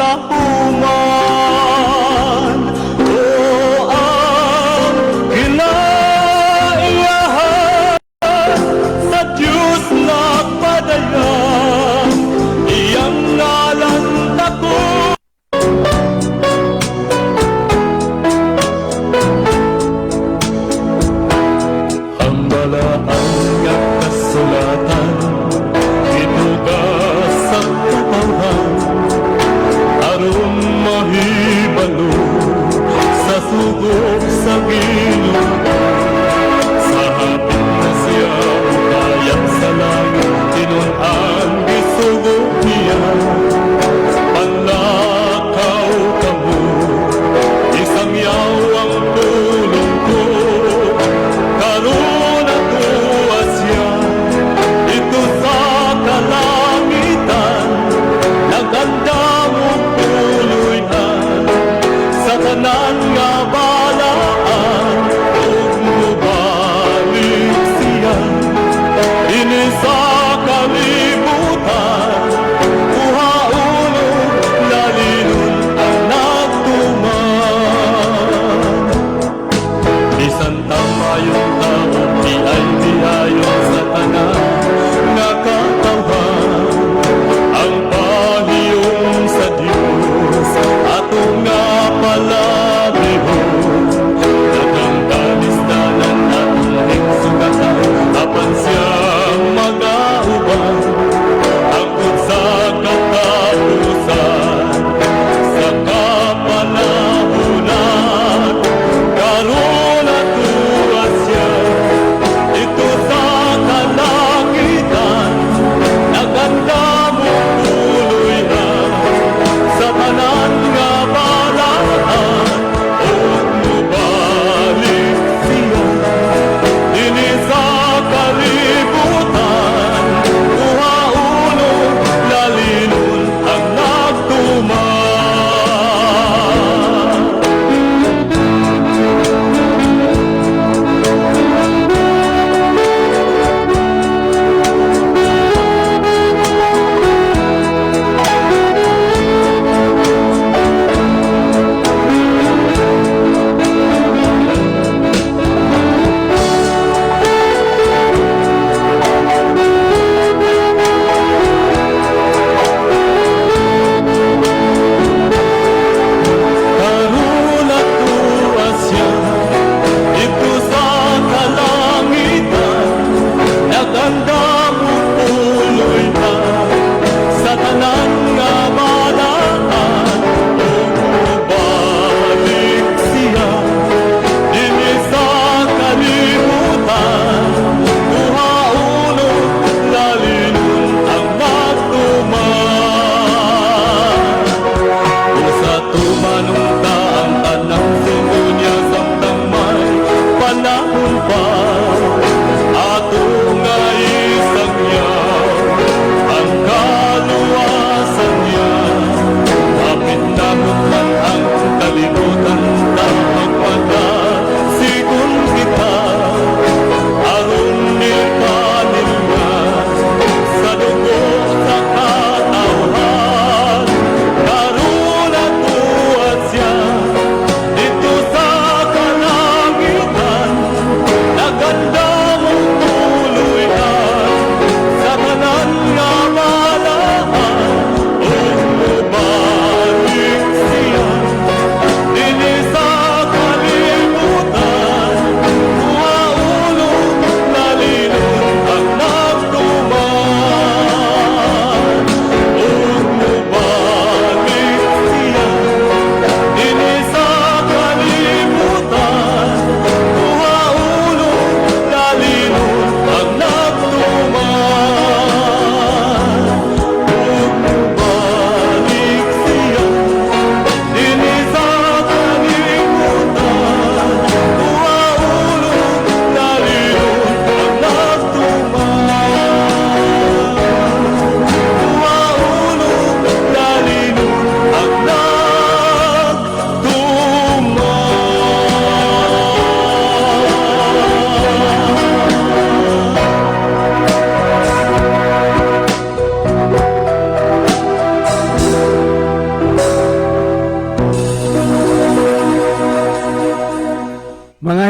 kahuman o ang kinaiyahan sa Diyos nagpadayang iyang ngalan ako. Ang balaang at kasulatan inugas sa kapawhan aron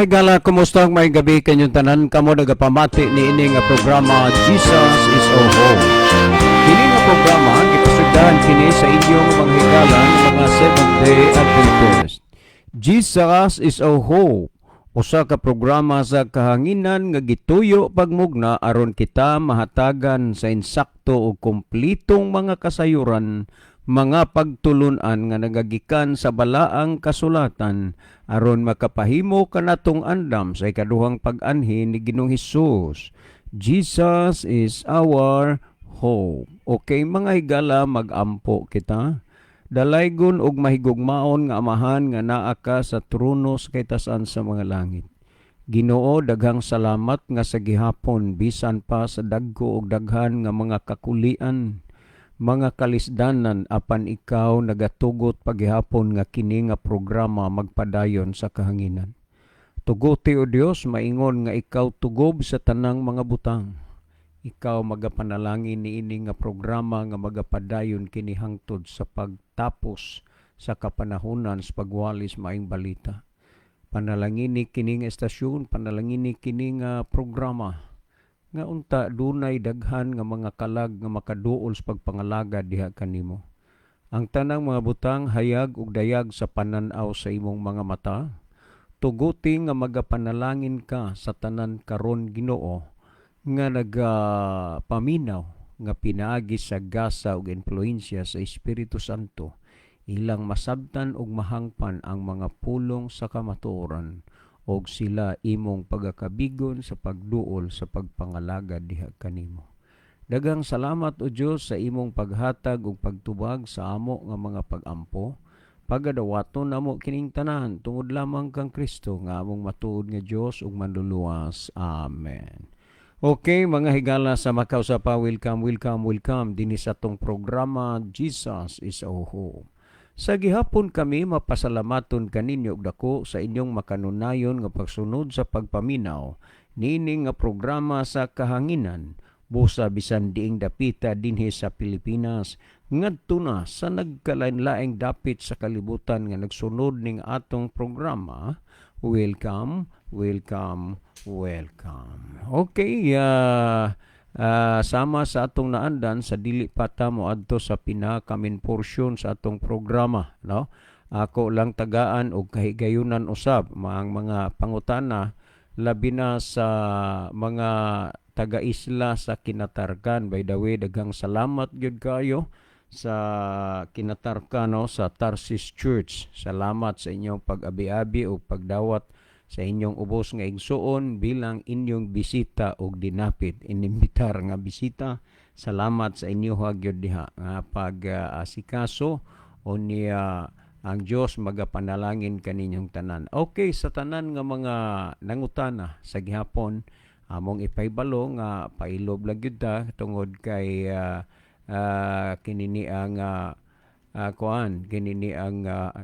Mga higala, kumusta ang may gabi kanyang tanan? Kamo nagapamati ni ini nga programa Jesus is Our Home. Kini nga programa gipasugdahan kini sa inyong mga higala ng mga Seventh-day Adventist. Jesus is Our Home. Usa ka programa sa kahanginan nga gituyo pagmugna aron kita mahatagan sa insakto o kumplitong mga kasayuran, mga pagtulunan nga nagagikan sa balaang kasulatan aron makapahimo kanatong andam sa ikaduhang pag-anhi ni Ginoong Hesus. Jesus is our hope. Okay, mga higala, magampo kita. Dalaygon og mahigugmaon nga amahan nga naa ka sa trono sa kaytasan sa mga langit. Ginoo, daghang salamat nga sa gihapon bisan pa sa dagko og daghan nga mga kakulian, mga kalisdanan apan ikaw nagatugot paghihapon nga kini nga programa magpadayon sa kahanginan. Tuguti o Dios, maingon nga ikaw tugob sa tanang mga butang. Ikaw magapanalangin ni ini nga programa nga magapadayon kini hangtod sa pagtapos sa kapanahunan sa pagwalis maing balita. Panalangin ni kini nga estasyon, panalangin ni kini nga programa nga unta dunay daghan nga mga kalag nga makaduol sa pagpangalaga diha kanimo. Ang tanang mga butang hayag ug dayag sa pananaw sa imong mga mata. Tuguti nga magapanalangin ka sa tanan karon Ginoo nga nagapaminaw nga pinaagi sa gasa ug influensya sa Espiritu Santo, ilang masabtan ug mahangpan ang mga pulong sa kamatuoran og sila imong pagakabigon sa pagduol sa pagpangalaga diha kanimo. Daghang salamat o Dios sa imong paghatag ug pagtubag sa amo nga mga pagampo. Pagadawaton namo kining tanan tungod lamang kang Kristo nga among matuod nga Dios ug manluluwas. Amen. Okay, mga higala sa Macau sa pa, welcome din sa tong programa Jesus is Our Home. Sa gihapon kami mapasalamaton kaninyo og dako sa inyong makanunayon nga pagsunod sa pagpaminaw niini nga programa sa kahanginan busa bisan diing dapita dinhi sa Pilipinas ngadto na sa nagkalain-laing dapit sa kalibutan nga nagsunod ning atong programa. Welcome. Okay, sama sa atong naandan sa dili pa ta moadto sa pinakamin portion sa atong programa, no? Ako lang tagaan og kahigayunan usab mga pangutana labi na sa mga taga-isla sa Kinatarkan. By the way, daghang salamat gyud kayo sa Kinatarkan, no, sa Tarsis Church. Salamat sa inyong pag-abi-abi o pagdawat sa inyong ubos nga igsuon bilang inyong bisita og dinapit inimbitar nga bisita. Salamat sa inyo gyud diha nga pag-asikaso o niya ang Dios magapanalangin kaninyong tanan. Okay, sa tanan nga mga nangutana sa gihapon among ipaybalo nga pailob lang gyud ta tungod kay kinini ang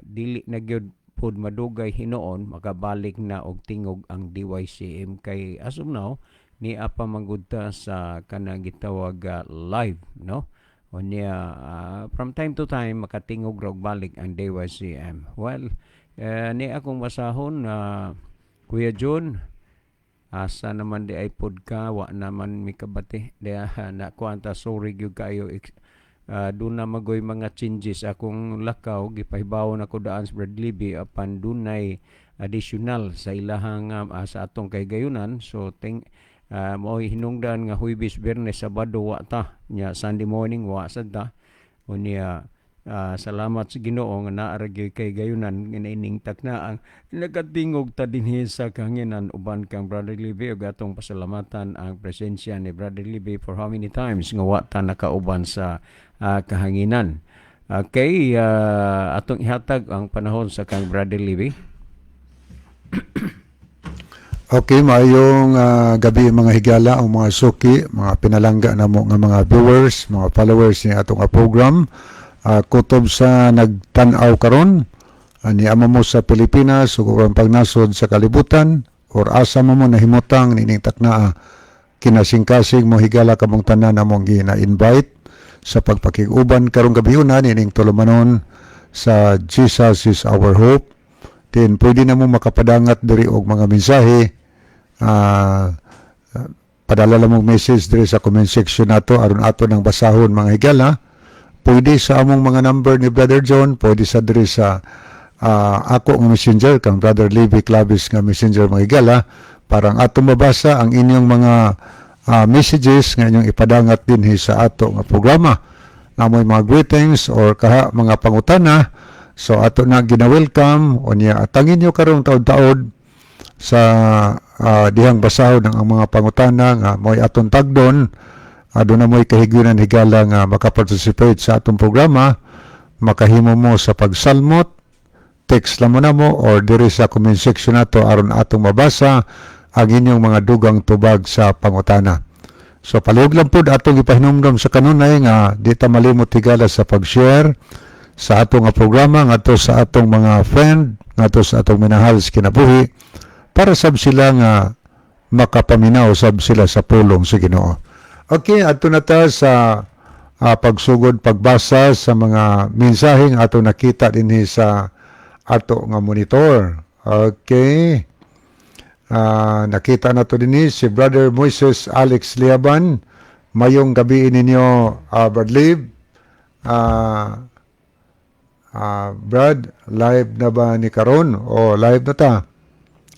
dili na gyud pud madugay hinoon makabalik na og tingog ang DYCM kay as of now ni apa manggudta sa kanang gitawag live, no, o niya from time to time makatingog og balik ang DYCM. Well, ni akong masahon Kuya John, asa naman di ay pod ka wa naman mikabati dia na kuanta sorry gyud kayo. Doon na magoy mga changes akong lakaw gipahibaw ako daan sa Brad Libby apan dunay additional sa ilahang sa atong kaygayunan. So mo hinungdan nga Huwebes, Biyernes, Sabado wa ta nya Sunday morning wa sad ta o niya. Salamat sa Ginoo nga naa ra gyud kay gayunan ining taknaang nagatingog ta dinhi sa kahanginan uban kang Brother Libby ug atong pasalamatan ang presensya ni Brother Libby for how many times nga wa ta nakauban sa kahanginan. Okay, atong ihatag ang panahon sa kang Brother Libby. Okay, maayong gabi mga higala o mga suki, mga pinalangga na mo nga mga viewers, mga followers ni atong program. Kutob sa nagtanaw karon ni amo mo sa Pilipinas ug ang pagnasod sa kalibutan or asa mo nahimutang nining taknaa kinasingkasing mo higala kamong tanan among gina-invite sa pagpakiguban karong gabihon nining tulumanon sa Jesus is Our Hope then pwede na mo makapadangat diri og mga mensahe. Padala lang mong message diri sa comment section nato aron ato nang basahon mga higala. Pwede sa among mga number ni Brother John, pwede sa diri sa ako ng messenger kang Brother Levi Clavis nga messenger mga higala para ato mabasa ang inyong mga messages nga inyong ipadangat din sa ato nga programa. Namoy mga greetings or mga pangutana, so ato na gina-welcome o niya atangin nyo karong taod-taod sa dihang basahon ng mga pangutana nga mo'y atong tagdon. Doon na mo'y kahigunan higala nga makaparticipate sa atong programa. Makahimo mo sa pagsalmot, text lang mo na mo or diri sa comment section nato aron atong mabasa ang inyong mga dugang tubag sa pangutana. So palihog lang po atong ipahinumdom sa kanunay nga di ta malimot higala sa pag-share sa atong nga programa ngadto sa atong mga friend, ngadto sa atong minahal sa kinabuhi para sab sila nga makapaminaw sab sila sa pulong sa Ginoo. Okay, ato na ta sa pagsugod pagbasa sa mga mensaheng ato nakita dinhi sa ato nga monitor. Okay. Nakita na to din si Brother Moises Alex Liaban. Mayong gabi ninyo, Brad Liv. Brad, live na ba ni karon? O live na ta?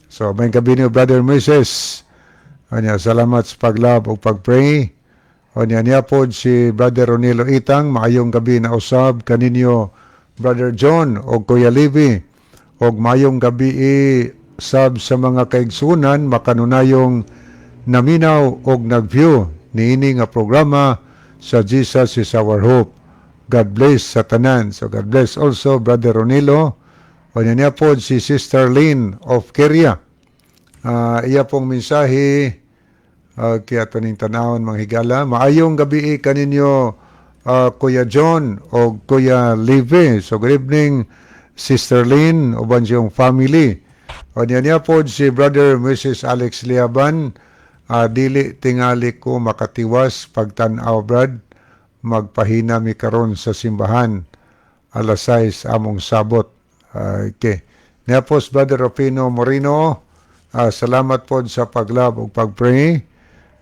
So, may gabi niyo, Brother Moises. Salamat sa paglab o pagpray. Niya po si Brother Ronilo Itang. Maayong gabi na usab kaninyo, Brother John o Kuya Levi. O maayong gabi sab sa mga kaigsunan makanunayong naminaw og nag-view niini nga programa sa Jesus is Our Hope. God bless sa tanan. So God bless also Brother Ronilo. O niya po si Sister Lynn of Keria. Iya pong mensahe kaya ito ning tanawon mga higala. Maayong gabi kaninyo Kuya John o Kuya Levi. So good evening Sister Lynn o yung family. O niya po si Brother Mrs. Alex Liaban, dili tingali ko makatiwas pagtanaw Brad, magpahina mi karon sa simbahan, alas 6 among sabot. Okay. Niya po si Brother Rufino Moreno, salamat po sa paglab o pagpray.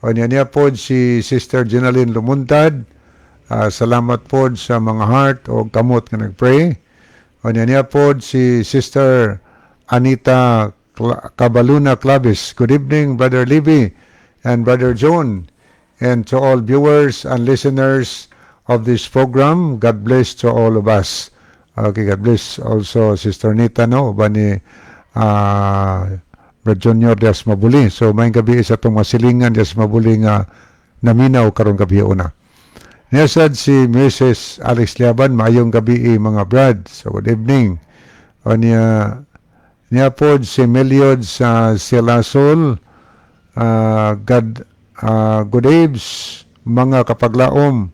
O niya po si Sister Jenaline Lumuntad, salamat po sa mga heart o kamot nga nagpray. O niya po si Sister Anita Cabaluna Clavis. Good evening, Brother Levi and Brother John, and to all viewers and listeners of this program. God bless to all of us. Okay, God bless also Sister Anita, no? Bani Brother Junior Dias Mabuli. So, may gabi sa itong masilingan Dias Mabuli nga naminaw karong gabi una. Niyasad si Mrs. Alex Liaban, maayong gabi mga brad. So, good evening. O niya po si Meliod sa Silasol, good eves, mga kapaglaom,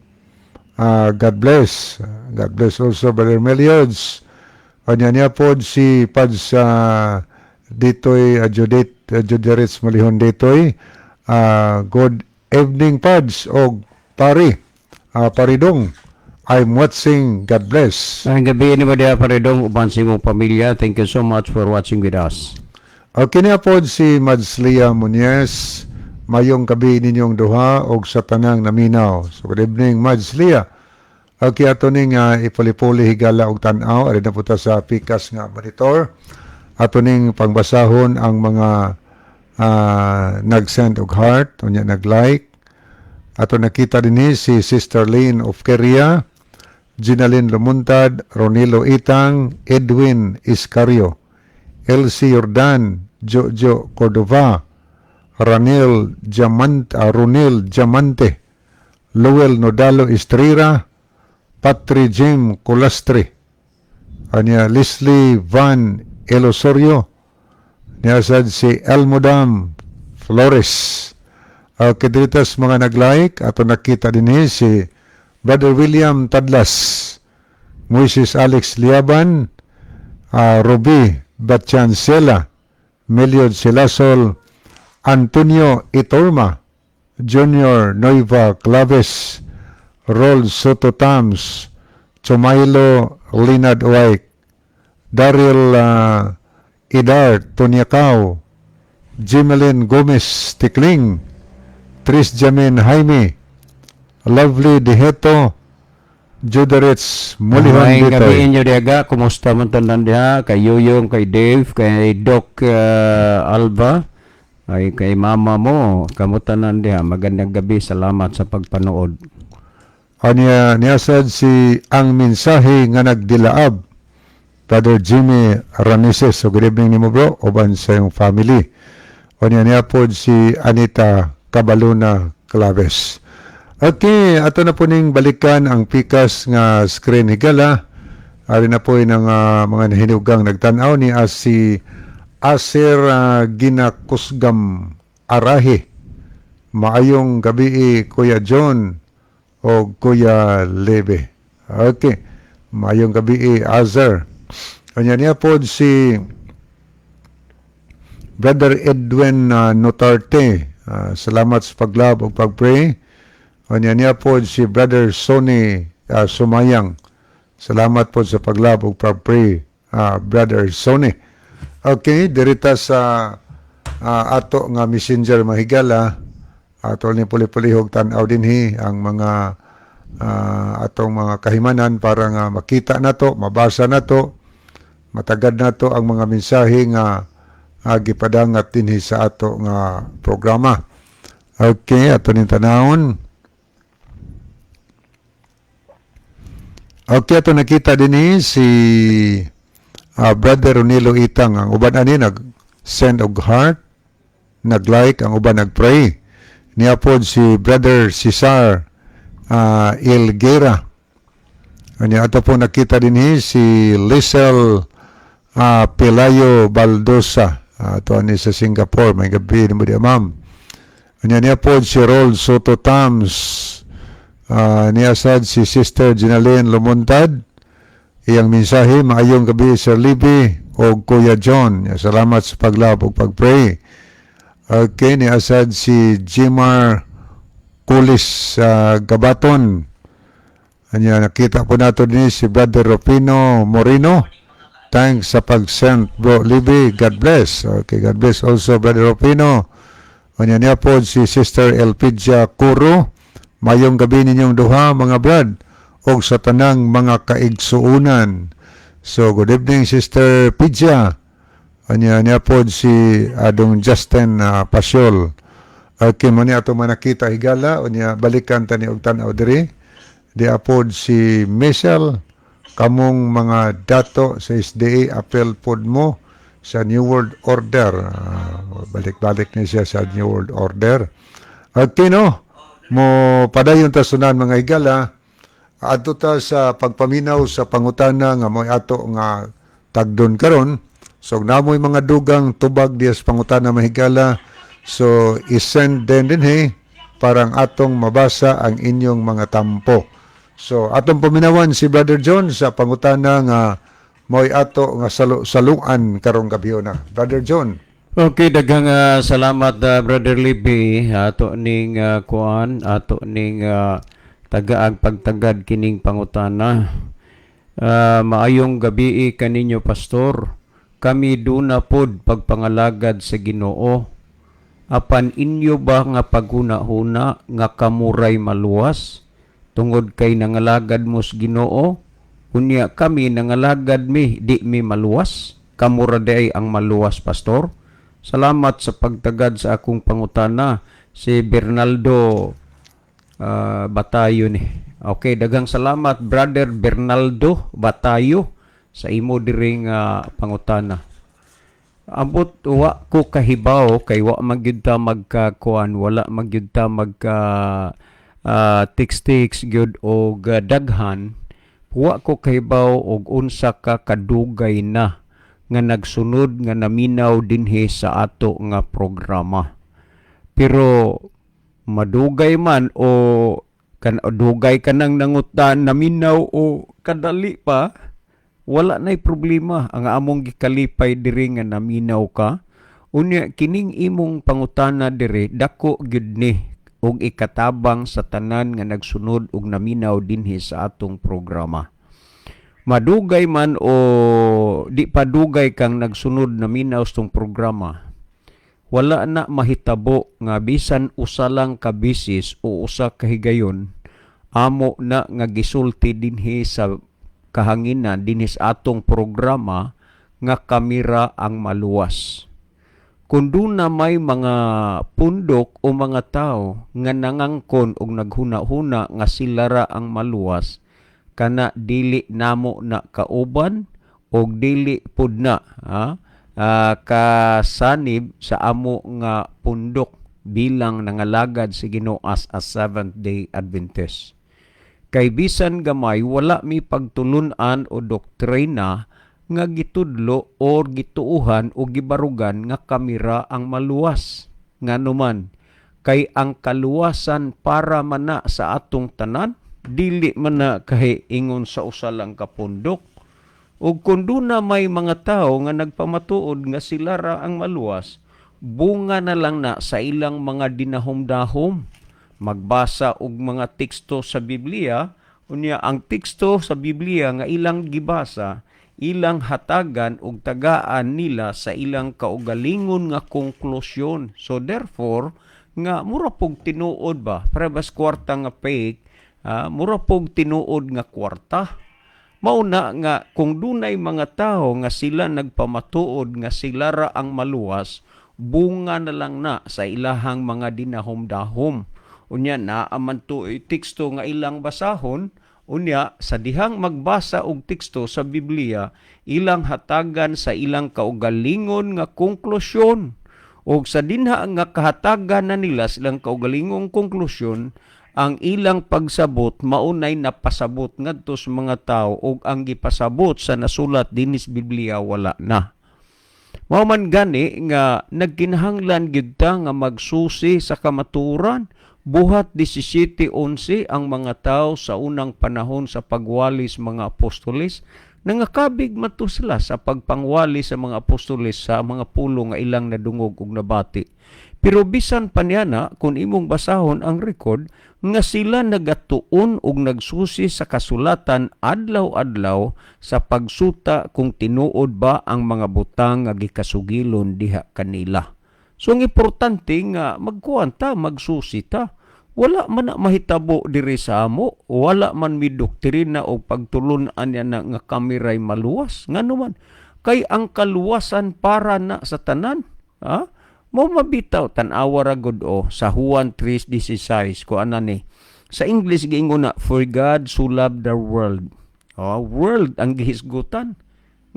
God bless. God bless also Brother Meliods. O niya po si Pads dito'y Juderitz Malihon dito'y, good evening Pads o Paridong. I'm watching. God bless. Ang gabi ni Madia Paredong, uban sa imong pamilya. Thank you so much for watching with us. Okay na po si Madslia Muñez. Mayong gabi ninyong duha o sa tanang naminaw. So good evening Madslia. Okay, ato ning ipuli-puli higala og tan-aw. Ari na po ta sa pikas nga monitor. Ato ning pangbasahon ang mga nag-send og heart, unya nag-like. Ato nakita din si Sister Lynn of Keria, Jenaline Lumuntad, Ronilo Itang, Edwin Iscario, Elsie Jordan, Jojo Cordova, Ronil Diamante, Lowell Nodalo Estrira, Patri Jim Colastri, Leslie Van Elosorio, niyasad si Elmodam Flores. Kadiritas mga nag-like, ato nakita din si Brother William Tadlas, Moises Alex Liaban, Ruby Batchancela, Meliod Silasol, Antonio Itorma, Junior Noiva Claves, Rol Soto Tams, Chumailo Linad White, Daryl Idar Tonyakaw, Jimelin Gomez Tikling, Tris Jamin Jaime, Lovely Diheto, Judarits Mulihon May gabi Bitoy. inyo diaga, kumusta man tanan diha, kay Yuyong, kay Dave, kay Doc Alba, ay kay mama mo, kamutanan diha. Magandang gabi, salamat sa pagpanood. Anya niyasad si ang mensahe nga nagdilaab, Brother Jimmy Ramises. So good evening nimo bro, uban sa iyong family. Anya niya po si Anita Cabaluna Claves. Okay, ato na po ning balikan ang pikas nga screen higala. Ari na po ng mga nahinugang nagtanaw ni si Aser Ginakusgam Arahi. Maayong gabi Kuya John o Kuya Lebe. Okay. Maayong gabi Azer. Kanya niya po si Brother Edwin Notarte. Salamat sa paglab o pagpray. Kanya niya po si Brother Sonny Sumayang. Salamat po sa paglab o pagpray, Brother Sonny. Okay, dirita sa ato nga messenger mahigala. Ato ni puli-pulihog tanaw dinhi ang mga atong mga kahimanan para nga makita nato, mabasa nato, matagad nato ang mga mensahe nga gipadangat dinhi sa ato nga programa. Okay, ato ning tanawon. Okay, ato nakita dinhi si Brother Ronilo Itang. Ang uban ani nag-send og heart, nag-like, ang uban nag-pray. Niya po si Brother Cesar Ilguera. Niya ato po nakita din si Lisel Pelayo Baldosa. Ito ani sa Singapore. May gabi ni mo di ma'am. Niya po si Rol Soto Tams. Niya sad si Sister Ginaline Lumuntad. Iyang mensahe, maayong gabi Sir Libby o Kuya John. Salamat sa paglab o pagpray. Okay, niasad si Jimar Kulis sa Gabaton. Anya, nakita po nato din si Brother Rufino Moreno. Thanks sa pag-send, Bro Libby. God bless. Okay, God bless also Brother Rufino. Anya niya po si Sister Elpidia Kuro. Mayong gabi ninyong duha, mga brad. O sa tanang mga kaigsuunan. So, good evening, Sister Pidja. Niya po si Adong Justin Pasyol. Okay, mo niya ito manakita higala. Niya balikan tani og tanaw diri. Di apod si Michelle. Kamong mga dato sa SDA apel pod mo sa New World Order. Balik-balik niya siya sa New World Order. Okay, no? Mo padayon ta sunan mga higala. Ato ta sa pagpaminaw sa pangutana nga mo ato nga tagdon karon. So, namoy mga dugang tubag dias pangutana mahigala. So, isend din parang atong mabasa ang inyong mga tampo. So, atong paminawan si Brother John sa pangutana nga mo'y ato nga saluan karong gabi na. Brother John. Okay, daghang salamat Brother Libby. Ato ning kuan, ato ning tagaag pagtagad kining pangutana. Maayong gabi kaninyo pastor. Kami duna pod pagpangalagad sa Ginoo. Apan inyo ba nga paghuna-huna nga kamuray maluwas tungod kay nangalagad mo sa Ginoo? Unya kami nangalagad mi di mi maluwas. Kamura day ang maluwas pastor. Salamat sa pagtagad sa akong pangutana si Bernaldo Batayo ni. Okay, daghang salamat Brother Bernaldo Batayo sa imo diring pangutana. Ambot wa ko kahibaw kay wa magyud ta magkakuan, wala magyud ta magka text gyud og daghan. Wa ko kahibaw og unsa ka kadugay na nga nagsunod nga naminaw dinhi sa ato nga programa. Pero madugay man o dugay kanang nangutan naminaw o kadali pa, wala na'y problema ang among gikalipay diri nga naminaw ka. Unya kining imong pangutana diri dako gyud ni og ikatabang sa tanan nga nagsunod og naminaw dinhi sa atong programa. madugay man o di padugay kang nagsunod na minaw tong programa, wala na mahitabo nga bisan usa lang ka bisis o usa ka higayon amo na nga gisulti dinhi sa kahanginan dinhi sa atong programa nga kamera ang maluwas. Kung doon na may mga pundok o mga tao nga nangangkon og naghuna-huna nga silara ang maluwas, kana dili namo na kauban o dili pud na kasanib sa amo nga pundok bilang nangalagad si Ginoo as a Seventh-day Adventist. Kay bisan gamay wala mi pagtulunan o doktrina nga gitudlo o gituuhan o gibarugan nga kamera ang maluwas. Nganuman, kay ang kaluwasan para mana sa atong tanan, dili man na kay ingon sa usa lang ka pundok. Ug kun na may mga tao nga nagpamatuod nga sila ra ang maluwas, bunga na lang na sa ilang mga dinahom-dahom. Magbasa og mga teksto sa Biblia, unya ang teksto sa Biblia nga ilang gibasa, ilang hatagan og tagaan nila sa ilang kaugalingon nga konklusyon. So therefore, nga mura pog tinuod ba, prebas kwarta nga fake, mura pog tinuod nga kwarta. Mauna nga kung dunay mga tao nga sila nagpamatuod nga sila ra ang maluwas, bunga na lang na sa ilahang mga dinahom-dahom. Unya na aman to teksto nga ilang basahon, unya sa dihang magbasa og teksto sa Biblia, ilang hatagan sa ilang kaugalingon nga konklusyon. Og sa dinha nga kahatagan na nila silang kaugalingong konklusyon, ang ilang pagsabot maunay napasabot ngadto sa mga tao og ang gipasabot sa nasulat dinis Biblia wala na. Mao man gani nga nagkinahanglan gyud ta nga magsusi sa kamaturan. Buhat 17:11 ang mga tao sa unang panahon sa pagwalis mga apostoles, nangakabig mato sila sa pagpangwali sa mga apostoles sa mga pulo nga ilang nadungog ug nabati. Pero bisan pa niya na, kung imong basahon ang record, nga sila nagatuon ug nagsusi sa kasulatan adlaw-adlaw sa pagsuta kung tinuod ba ang mga butang nga gikasugilon diha kanila. So ang importante nga magkuhan ta, magsusi ta. Wala man na mahitabo diri sa amo, wala man mi doktrina o pagtulunan niya na nga kamiray maluwas. Nganuman, kay ang kaluwasan para na sa tanan. Mo mabitaw tan-awa ra gud sa Juan 3:16 ko ni. Sa English giingon na, for God so loved the world. World ang gihisgutan.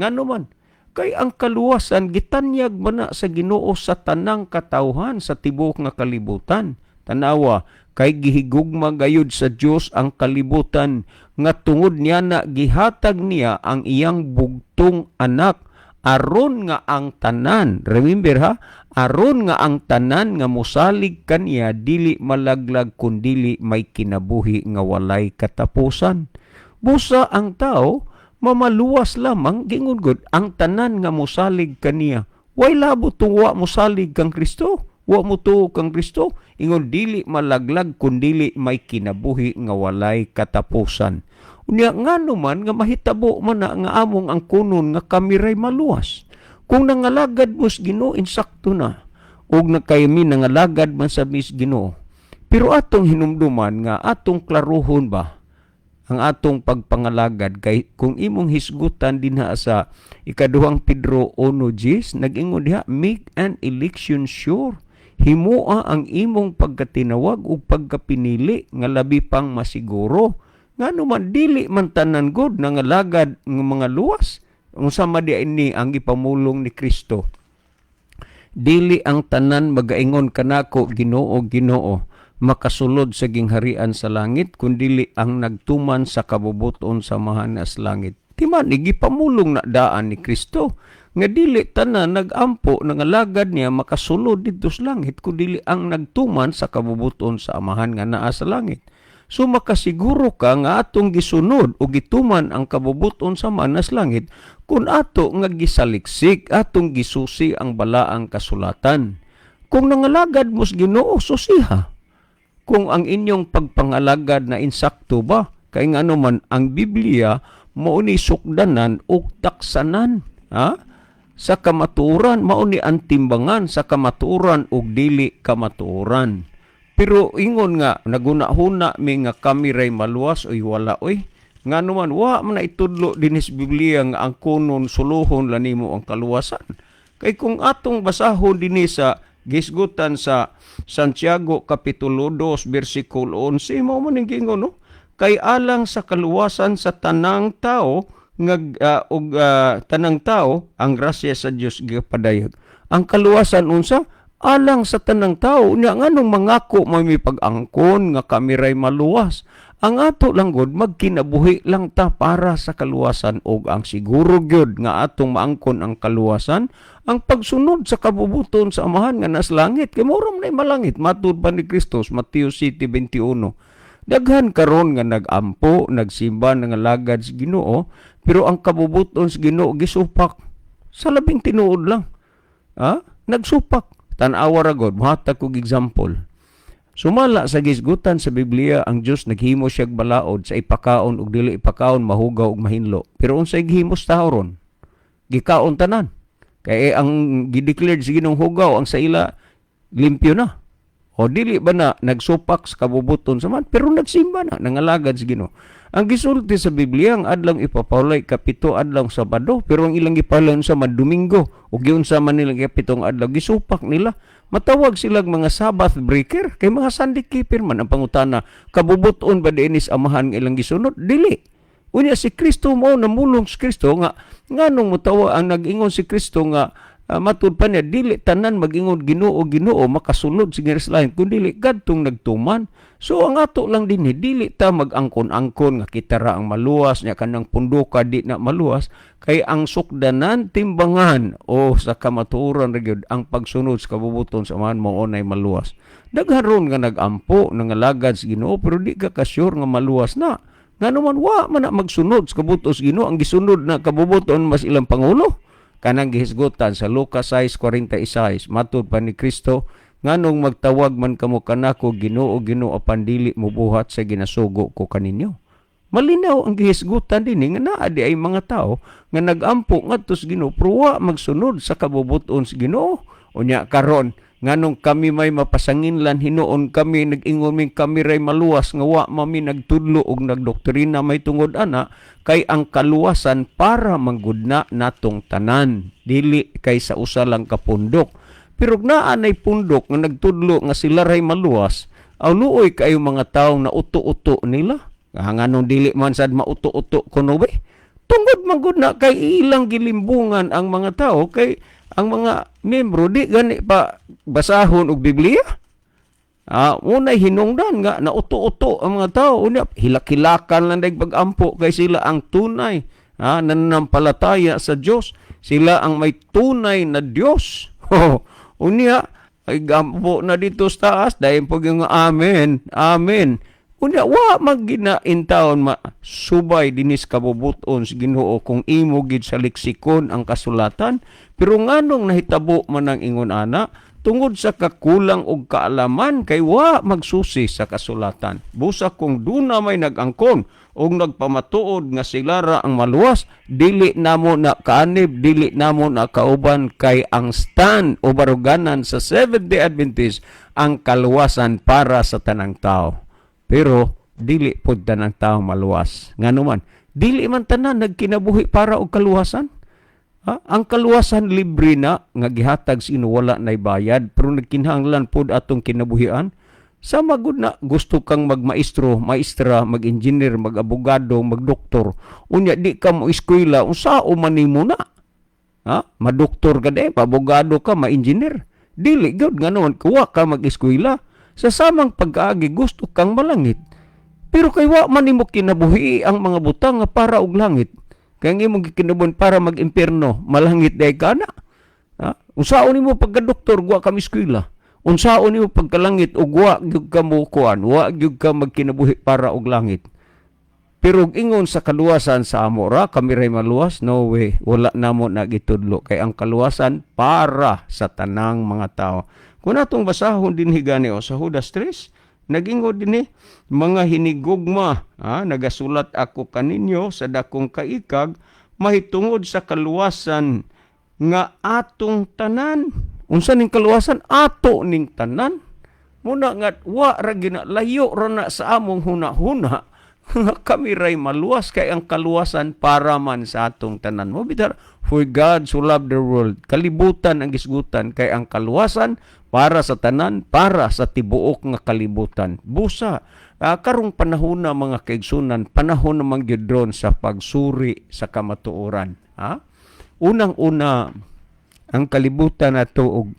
Nganuman, kay ang kaluwasan gitanyag man na sa Ginoo sa tanang katawhan sa tibuok nga kalibutan. Tanawa, kay gihigugma gayud sa Dios ang kalibutan nga tungod niya na gihatag niya ang iyang bugtong anak aron nga ang tanan, remember aron nga ang tanan nga mosalig kaniya dili malaglag kundi may kinabuhi nga walay katapusan. Busa ang tao mamaluwas lamang gingudgod ang tanan nga mosalig kaniya. Way labo tuwa mosalig kang Kristo. Wa mo tuo kang Kristo, ingon dili malaglag kundi may kinabuhi nga walay katapusan. Unya ngano man nga mahitabo man na nga among ang kunon nga kamiray maluwas. Kung nangalagad mos Ginoo insakto na, ug nakaymi nangalagad man sa mis Ginoo. Pero atong hinumduman nga atong klaruhon ba ang atong pagpangalagad kay kung imong hisgutan dinha sa ikaduhang Pedro 1:10 nag-ingon diha, make an election sure. Himua ang imong pagkatinawag ug pagkapinili nga labi pang masiguro. Nganuman dili man tanan gud nangalagad ng mga luwas. Unsa man di ini ang ipamulong ni Kristo. Dili ang tanan magaingon kanako Ginoo, Ginoo, makasulod sa gingharian sa langit, kundili ang nagtuman sa kabubuton sa mahanas langit. Timan igipamulong na daan ni Kristo. Nga dili tanan nagampo nangalagad niya makasulod dito sa langit kundi ang nagtuman sa kabubuton sa amahan nga naa sa langit. So makasiguro ka nga atong gisunod o gituman ang kabubuton sa manas langit kung ato nga gisaliksik atong gisusi ang balaang kasulatan. Kung nangalagad mos Ginoo, susiha. Kung ang inyong pagpangalagad na insakto ba, kay nga naman ang Biblia mao ni sukdanan ug taksanan, ha? Sa kamatuoran mao ni ang timbangan sa kamatuoran ug dili kamatuoran. Pero ingon nga nagunahuna mi nga kami ray maluwas oy wala oy. Nga naman wa man na itudlo dinis Biblia nga ang kunon suluhon lanimo ang kaluwasan. Kay kung atong basahon dinis sa gisgutan sa Santiago Kapitulo 2 versikulo 11 mao man ning gingon no. Kay alang sa kaluwasan sa tanang tao tanang tao ang grasya sa Dios gipadayag. Ang kaluwasan unsa alang sa tanang tao nya nganong mangako may pag-angkon nga kami ray maluwas. Ang ato lang gud magkinabuhi lang ta para sa kaluwasan ug ang siguro gyud nga atong maangkon ang kaluwasan ang pagsunod sa kabubuton sa Amahan nga nas langit kay mao nay malangit matud pa ni Kristus Mateo 7:21. Daghan karon nga nagampo nagsimba nga lagad sa Ginoo pero ang kabubuton sa Ginoo gisupak sa labing tinuod lang. Nagsupak. Tan-awa ra gud mohatag kog example. Sumala sa gisgutan sa Biblia ang Dios naghimo siya balaod sa ipakaon ug dili ipakaon mahugaw ug mahinlo. Pero unsay gihimos tawo ron? Gikaon tanan. Kay ang gideclared sa Ginoong hugaw ang sa ila limpyo na. O dili ba na nagsupak sa kabubuton sa man pero nagsimba na nangalagad sa Ginoo. Ang gisulti sa Biblia ang adlaw ipapawlay kapito adlaw Sabado pero ang ilang gipalon sa Domingo ug giun sa man nilang kapitong adlaw gisupak nila. Matawag silang mga Sabbath breaker kay mga Sunday keeper man ang pangutana kabubuton ba diinis Amahan nga ilang gisunod? Dili. Unya si Kristo mao namulong si Kristo nga nganong motawa ang nag-ingon si Kristo nga matud pa niya dili tanan mag-ingon Ginoo makasulod sa Jerusalem kundi dili kadtong nagtuman. So ang ato lang dinhi dili ta mag-angkon-angkon nga kita ra ang maluwas nya kanang punduka di na maluwas kay ang sukdanan timbangan o sa kamatuoran ra gyud ang pagsunod sa kabubuton sa Amahan mao nay maluwas. Daghan ron nga nagampo nangalagad sa Ginoo pero di ka ka-sure nga maluwas na. Nga naman wa man na magsunod sa kabubuton sa Ginoo ang gisunod na kabubuton mas ilang pangulo. Kanang gihisgutan sa Lucas 6:46 matud pa ni Kristo nganong magtawag man kamo kanako Ginoo apan dili mobuhat sa ginasugo ko kaninyo. Malinaw ang gihisgutan dinhi nga naa di ay mga tao nga nagampo ngadto sa Ginoo pero wa magsunod sa kabubuton sa Ginoo. Unya karon nganong kami may mapasanginlan hinuon kami nag-ingon min kami ray maluwas nga wa mami nagtudlo og nagdoktrina may tungod ana kay ang kaluwasan para manggudna natong tanan dili kay sa usa lang ka pundok. Pero naa nay pundok nga nagtudlo nga sila ray maluwas aw luoy kayo mga tawo na uto-uto nila. Nganong dili man sad mauto-uto kuno ba? Tungod man gud na kay ilang gilimbungan ang mga tawo kay ang mga membro di gani pa basahon og Biblia. Unay hinungdan nga nauto-uto ang mga tao. Unya hilak-hilakan lang dag pag-ampo kay sila ang tunay nananampalataya sa Dios. Sila ang may tunay na Dios. Unya ay gampo na dito sa taas dahil po yung amen. Amen. Unya wa maginain taon subay dinis kabubuton sa Ginoo kung imo gid sa leksikon ang kasulatan pero nganong nahitabo man ang ingon ana tungod sa kakulang og kaalaman kay wa magsusi sa kasulatan. Busa kung duna may nag-angkon og nagpamatuod nga sila ra ang maluwas dili namo na kaanib dili namo na kauban kay ang stand o baruganan sa Seventh-day Adventist ang kaluwasan para sa tanang tao. Pero dili pod tanang tawo maluwas. Nganuman, dili man tanan nagkinabuhi para og kaluwasan. Ang kaluwasan libre na nga gihatag sa ino wala nay bayad pero nagkinahanglan pod atong kinabuhian. Sa magud na gusto kang magmaestro, maestra, mag-engineer, mag-abogado, mag-doktor. Unya di ka mo eskwela unsao man nimo na. Madoktor ka de, abogado ka, ma-engineer. Dili gyud nganon kuwa ka mag-eskwela. Sa samang pag-aagi gusto kang malangit. Pero kay wa man nimo kinabuhi ang mga butang nga para og langit. Kaya nga imong kinabuhi para mag-impierno, malangit day ka na. Unsaon nimo pagka-doktor, wa ka miskwila. Unsaon nimo pagkalangit ug wa gyud ka mo kuan, wa gyud ka magkinabuhi para og langit. Pero ingon sa kaluwasan sa amora, kami ray maluwas, no way, wala namo nagitudlo kay ang kaluwasan para sa tanang mga tao. Kung atong basahon din higani o sa Judas 3, Nagingod din mga hinigugma, nagasulat ako kaninyo sa dakong kaikag, mahitungod sa kaluwasan nga atong tanan. Unsa ning kaluwasan? Ato ning tanan. Muna nga, wa ra ginalayo ra na sa among huna-huna, kami ray maluwas kay ang kaluwasan para man sa atong tanan. Mo bitar, for God so loved the world, kalibutan ang gisgutan kay ang kaluwasan para sa tanan, para sa tibuok nga kalibutan. Busa, karong panahon na mga kaigsunan, panahon na manggidron sa pagsuri sa kamatuoran. Unang-una, ang kalibutan nato og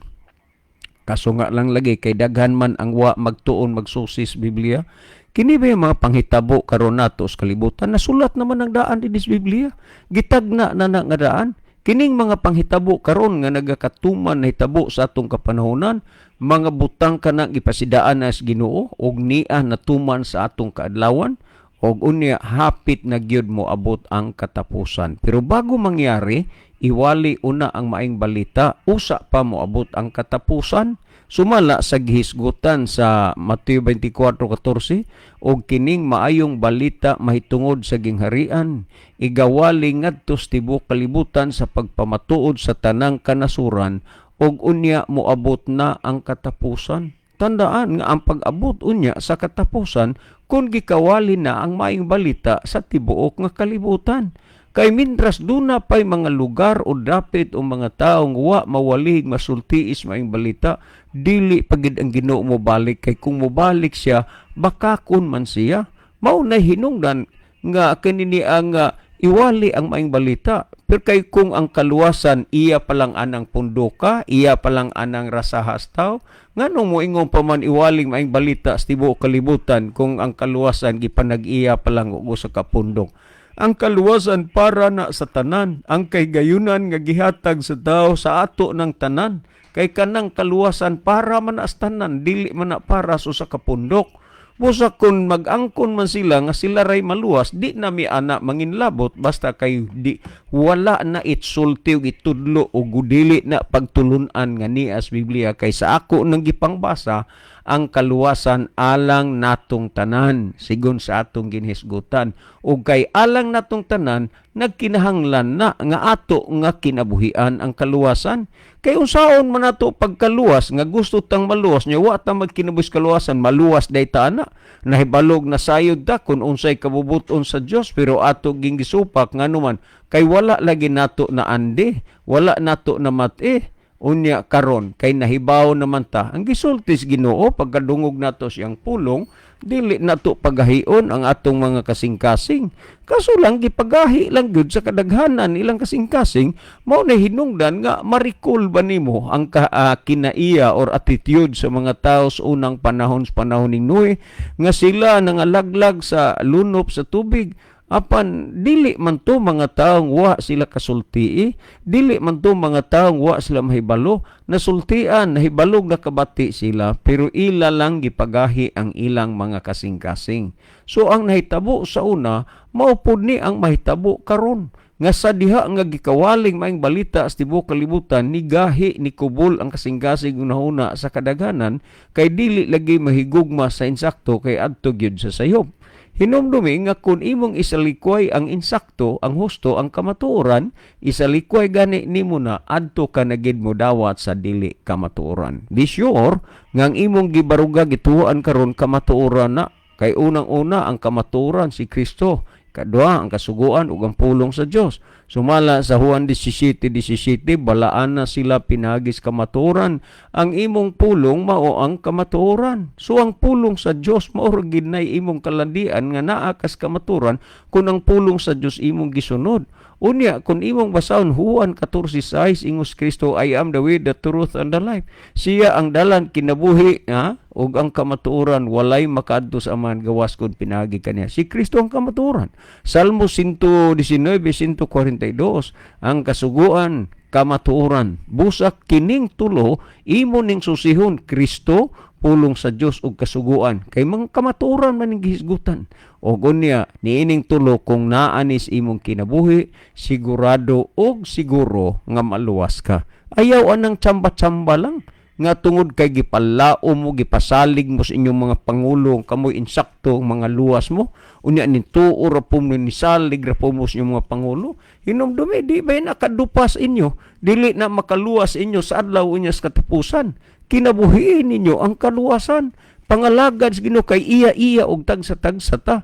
kaso nga lang lagi kay daghan man ang wa magtuon magsusis Biblia. Kini ba yung mga panghitabo karon nato sa kalibutan? Nasulat naman ang daan din sa Biblia. Gitagna na nga daan. Kining mga panghitabo karon nga nagakatuman na hitabo sa atong kapanahonan, mga butang kanang ipasidaan na sa Ginoo og niya natuman sa atong kaadlawan og unya hapit na gyud mo abot ang katapusan. Pero bago mangyari, iwali una ang maing balita, usa pa mo abot ang katapusan. Sumala sa gihisgutan sa Mateo 24:14 og kining maayong balita mahitungod sa gingharian, igawali ngadto sa tibuok kalibutan sa pagpamatuod sa tanang kanasuran og unya moabot na ang katapusan. Tandaan nga ang pag-abot unya sa katapusan kung gikawali na ang maayong balita sa tibuok nga kalibutan. Kay mintras duna pa'y mga lugar o dapit o mga taong wa mawalig masultiis maing balita, dili pagid ang Ginoo mo balik. Kay kung mobalik siya, bakakon man siya. Maunay hinungdan nga kanini ang iwali ang maing balita. Pero kay kung ang kaluwasan, iya palang anang pundoka, iya palang anang rasahastaw, nga nung mo ingong pa man iwaling maing balita sa tibuok kalibutan kung ang kaluwasan gipanag-iya palang ugo sa kapundok. Ang kaluwasan para na sa tanan, ang kaygayunan nga gihatag sa tao sa ato ng tanan, kay kanang kaluwasan para man na sa tanan, dili man na para sa kapundok. Busa kung mag-angkon man sila nga sila ray maluwas, di na mi ana manginlabot basta kay di wala na itsulti og itudlo o gudili na pagtulunan nga ni as Biblia. Kay sa ako nang gipangbasa, ang kaluwasan alang natong tanan sigon sa atong ginhisgutan, ug kay alang natong tanan nagkinahanglan na nga ato nga kinabuhian ang kaluwasan. Kay unsaon man nato pagkaluwas nga gusto tang maluwas nya wa ta magkinabuhis kaluwasan, maluwas dayta ana. Nahibalog na sayod ta kun unsay kabubuton sa Dios, pero ato gingisupak nganuman kay wala lagi nato na andi, wala nato na mati. Unya karon kay nahibaw naman ta ang gisultis Ginoo pagkadungog nato siyang pulong, dili nato pagahion ang atong mga kasing-kasing. Kaso lang gipagahi lang gyud sa kadaghanan ilang kasing-kasing, mao na hinungdan nga marikul ba nimo ang kinaiya or attitude sa mga tao sa unang panahon ning Noe nga sila nangalaglag sa lunop sa tubig. Apan dili man to mga taong wa sila kasultii, dili man to mga taong wa sila mahibalo, nasultian, nahibalog na kabati sila, pero ila lang gipagahi ang ilang mga kasing-kasing. So ang nahitabo sa una, maupod ni ang mahitabo karon. Nga sa diha nga gikawaling maing balita sa tibuok kalibutan, ni gahi ni kubol ang kasing-kasing unahuna sa kadaghanan, kay dili lagi mahigugma sa insakto kay adto gyud sa sayob. Hinumdumi nga kung imong isalikway ang insakto, ang husto, ang kamatuoran, isalikway gani nimo na adto ka na gid mo dawat sa dili kamatuoran. Be sure nga ang imong gibaruga gituan karon kamatuoran na, kay unang-una ang kamatuoran si Kristo, kadua ang kasuguan ug ang pulong sa Dios. Sumala sa Juan 17:17, balaan na sila pinagis kamatuoran, ang imong pulong mao ang kamatuoran. So ang pulong sa Dios mao gid nay imong kalandian nga naa kas kamatuoran kun ang pulong sa Dios imong gisunod. Unya, kung imong basahon Juan 14:6, ingos Kristo, I am the way, the truth, and the life. Siya ang dalan kinabuhi, ug ang kamatuoran, walay makaadto sa aman gawas kung pinagi kaniya. Si Kristo ang kamatuoran. Salmo 119:142, ang kasuguan, kamatuoran. Busak kining tulo, imo ning susihon, Kristo, pulong sa Dios ug kasuguan. Kay mga kamatuoran man ning gihisgutan. O gunya, niining tulo kung naanis imong kinabuhi, sigurado og siguro nga maluwas ka. Ayaw anang tsamba-tsamba lang nga tungod kay gipalao mo, gipasalig mo sa inyong mga pangulo, kamoy insakto mga luwas mo, unya ni tuo ra po mo ni salig ra po mo sa inyong mga pangulo, hinumdumi di ba nakadupas inyo, dili na makaluwas inyo sa adlaw unya sa katapusan, kinabuhiin ninyo ang kaluwasan, pangalagad sa Ginoo kay iya og tagsa-tagsa ta.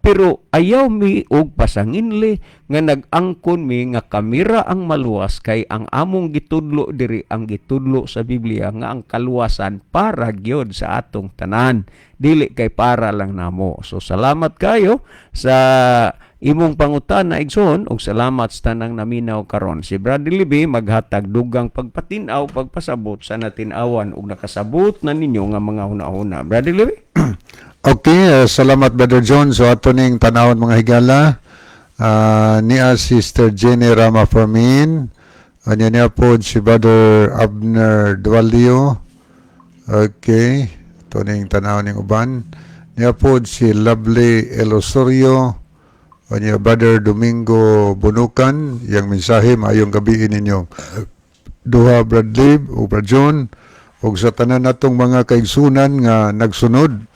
Pero ayaw mi og pasanginli nga nag-angkon mi nga kamera ang maluwas kay ang among gitudlo diri ang gitudlo sa Biblia nga ang kaluwasan para gyud sa atong tanan, dili kay para lang namo. So salamat kayo sa imong pangutana igsoon ug salamat sa tanang naminaw karon. Si Bradley Libby maghatag dugang pagpatin-aw pagpasabot sa natin-awan ug nakasabot na ninyo nga mga hunahuna. Bradley Libby? Okay, salamat Brother John. So ato ning tanawon mga higala. Niya Sister Jenny Rama Fermin. Niya po si Brother Abner Dualio. Okay, ito ning tanawon ning uban. Niya po si Lovely Elosorio. Niya Brother Domingo Bunukan. Yang mensahe maayong gabi ninyo. Duha Bradley o Brother John. O sa tanan natong mga kaigsunan nga nagsunod.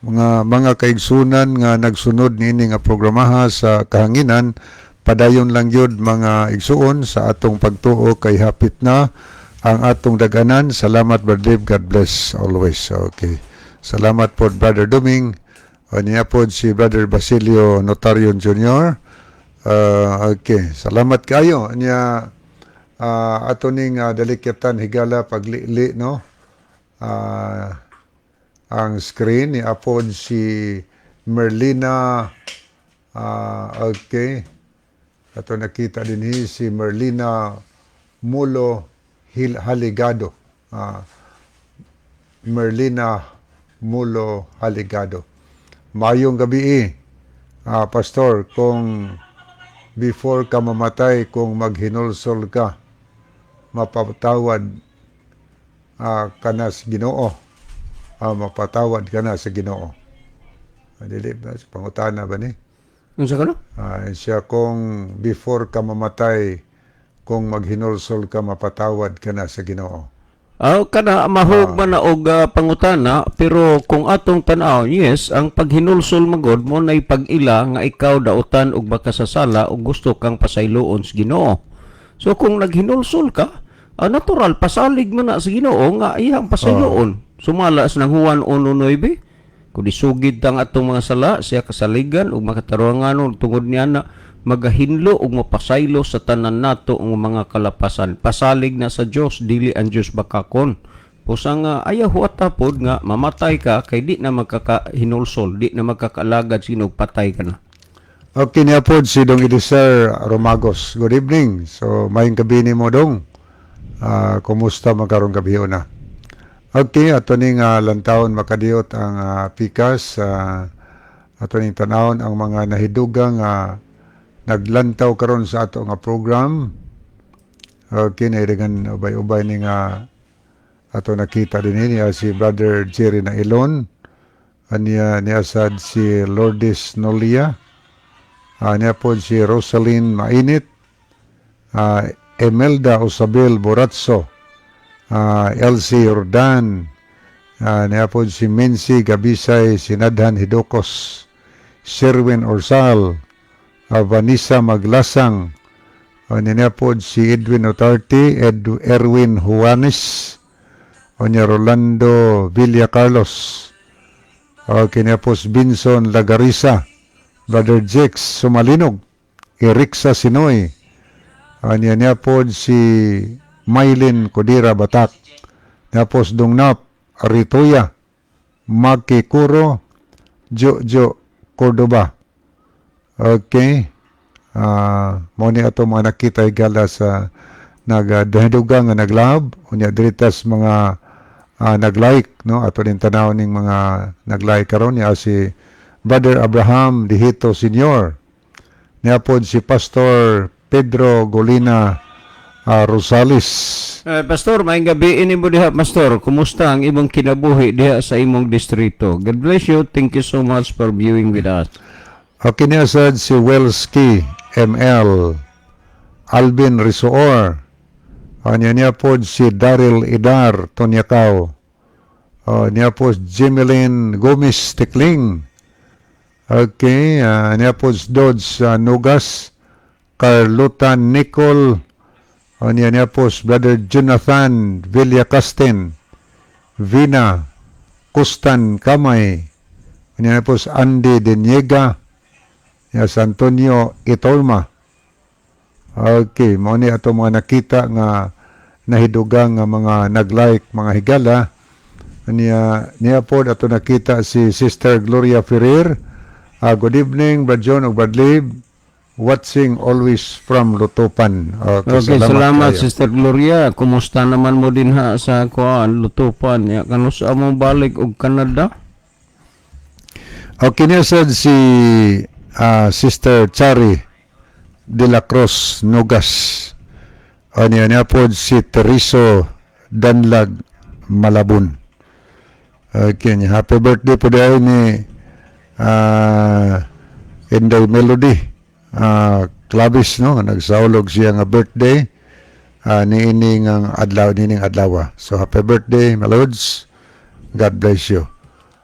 Mga kaigsunan nga nagsunod niini nga programaha sa kahanginan, padayon lang yun mga igsuon sa atong pagtuo kay hapit na ang atong daganan. Salamat Brother Dave, God bless always. Okay, salamat po Brother Doming. Niya po si Brother Basilio Notarion Jr. Okay, salamat kayo. Niya ato ning dalikatan higala paglili no. Ang screen ni apod si Merlina okay, ato nakita din si Merlina Mulo Haligado. Merlina Mulo Haligado. Mayong gabi Pastor, kung before ka mamatay, kung maghinulsol ka, mapatawad ka na sa Ginoo. Mapatawad ka na sa Ginoo. Dili ba? Pangutana ba ni? Unsa ka no? Siya kung before ka mamatay, kung maghinulsol ka, mapatawad ka na sa Ginoo. Kana mahog man na og pangutana, pero kung atong tan-aw, yes, ang paghinulsol magod mo nay pag-ila nga ikaw dautan og makasasala og gusto kang pasayloon sa Ginoo. So kung naghinulsol ka, natural pasalig man na sa Ginoo nga iyang pasayloon. Sumala sa nang Juan 1:9, kung isugid tang atong mga sala, siya kasaligan ug makataruangan tungod niya na magahinlo ug mapasaylo sa tanan nato ang mga kalapasan. Pasalig na sa Dios, dili ang Dios bakakon. Pusang ayaw huwata pod nga mamatay ka kay di na magkakahinulsol, di na magkakalagad sinog patay ka na. Okay, niya po si Dong Elisir Romagos. Good evening. So, mayong gabi ni mo Dong. Kumusta magkarong gabi na? Okay, ato ning lantawon makadiyot ang pikas. Ato ning tanawon ang mga nahidugang naglantaw karon sa ato nga program. Okay, nairingan ubay-ubay ning ato nakita din niya si Brother Jerry na Ilon. Niya sad si Lourdes Nolia. Niya po si Rosaline Mainit. Emelda Osabel Boratso. Elsie Jordan, niya po si Mincy Gabisay, Sinadhan Hidokos, Sherwin Orsal, Vanessa Maglasang, niya po si Edwin Otarte, Erwin Juanes, niya Rolando Villa Carlos, niya po si Binson Lagarisa, Brother Jex Sumalinog, Erixa Sinoy, niya po si Maylin Kodira Batak, tapos Dungnap Aritoya, Maki Kuro, Jojo Cordoba. Okay. Mo ni ato mga nakita igala sa nagdahidugang nga naglab, unya diritas mga nag-like, no? Ato din tanaw ning mga nag-like karon niya si Brother Abraham Dihito Sr. Niya pod si Pastor Pedro Golina Rosales. Pastor, maayong gabi ini mo diha, Pastor. Kumusta ang imong kinabuhi diha sa imong distrito? God bless you. Thank you so much for viewing with us. Okay niya sad si Welski ML, Alvin Risoor, Niya po si Daryl Idar Tonyakaw. Niya po Jemeline Gomez Tikling. Okay, niya po Dodds Nugas. Carlota Nicole. Niya po Brother Jonathan Villacastin. Vina Kustan Kamay. Niya po Andy Deniega. Niya Antonio Itorma. Okay, mo ni ato mga nakita nga nahidugang nga mga nag-like mga higala. Niya po ato nakita si Sister Gloria Ferrer. Good evening, Brad John o Brad Lib. Watching always from Lutupan. Okay, salamat Sister Gloria. Kumusta naman mo din ha sa kuan Lutupan? Ya kanusa mo balik og Canada? Okay, niya said si Sister Chari de la Cruz Nugas. Niya po si Teriso Danlag Malabon. Okay, happy birthday po dahil ni Inday Melody Clavis, no? Nagsaulog siya nga birthday niining ang adlaw. So happy birthday, my lords. God bless you.